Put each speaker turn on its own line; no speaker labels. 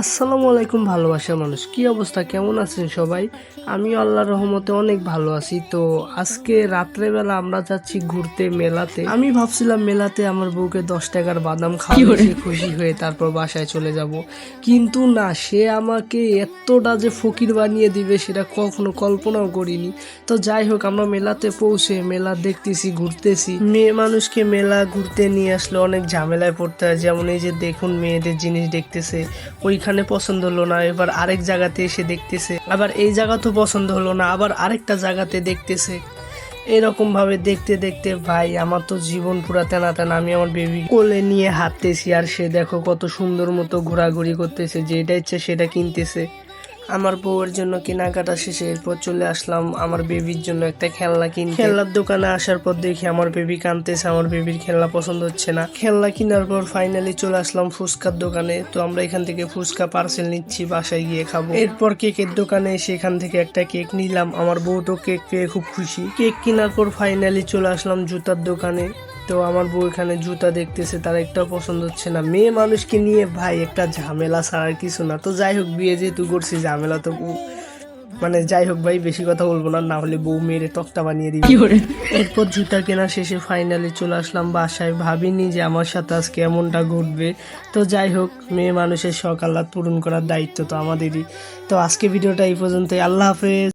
আসসালামু আলাইকুম ভালোবাসার মানুষ, কি অবস্থা, কেমন আছেন সবাই? আমি আল্লাহর রহমতে অনেক ভালো আছি। তো আজকে রাত্রেবেলা আমরা যাচ্ছি ঘুরতে মেলাতে। আমি ভাবছিলাম মেলাতে আমার বউকে 10 টাকার বাদাম খাওয়ালে সে খুশি হয়ে তারপর বাসায় চলে যাব, কিন্তু না, সে আমাকে এতটা যে ফকির বানিয়ে দিবে সেটা কখনো কল্পনাও করিনি। তো যাই হোক, আমরা মেলাতে পৌঁছে মেলা দেখতেছি, ঘুরতেছি। মেয়ে মানুষকে মেলা ঘুরতে নিয়ে আসলে অনেক ঝামেলায় পড়তে হয়। যেমন এই যে দেখুন, মেয়েদের জিনিস দেখতেছে, ওইখানে পছন্দ হলো না, এবার আরেক জায়গাতে এসে দেখতেছে, আবার এই জায়গা তো পছন্দ হলো না, আবার আরেকটা জায়গাতে দেখতেছে। এরকম ভাবে দেখতে দেখতে ভাই আমার তো জীবন পুরা তেনা তেনা। আমি আমার বেবি কোলে নিয়ে হাঁটতেছি আর সে দেখো কত সুন্দর মতো ঘোরাঘুরি করতেছে, যেটা ইচ্ছে সেটা কিনতেছে। আমার বউয়ের জন্য কেনাকাটা শেষে এরপর চলে আসলাম আমার বেবির জন্য একটা খেলনা কিনতে। খেলনার দোকানে আসার পর দেখি আমার বেবি কাঁদতেছে, আমার বেবির খেলনা পছন্দ হচ্ছে না। খেলনা কেনার পর ফাইনালি চলে আসলাম ফুচকার দোকানে। তো আমরা এখান থেকে ফুচকা পার্সেল নিচ্ছি, বাসায় গিয়ে খাবো। এরপর কেকের দোকানে সেখান থেকে একটা কেক নিলাম। আমার বউ তো কেক পেয়ে খুব খুশি। কেক কেনার পর ফাইনালি চলে আসলাম জুতার দোকানে। তো আমার বউ এখানে জুতা দেখতেছে, তার একটাও পছন্দ হচ্ছে না। মেয়ে মানুষকে নিয়ে ভাই একটা ঝামেলা ছাড়া আর কিছু না। তো যাই হোক, বিয়ে যেহেতু করছি, ঝামেলা তো মানে যাই হোক ভাই, বেশি কথা বলবো না, না হলে বউ মেরে তক্তা বানিয়ে দিবে। এরপর জুতা কেনা শেষে ফাইনালি চলে আসলাম বাসায়। ভাবিনি যে আমার সাথে আজকে এমনটা ঘটবে। তো যাই হোক, মেয়ে মানুষের শখ আহ্লাদ পূরণ করার দায়িত্ব তো আমাদেরই। তো আজকে ভিডিওটা এই পর্যন্তই। আল্লাহ হাফেজ।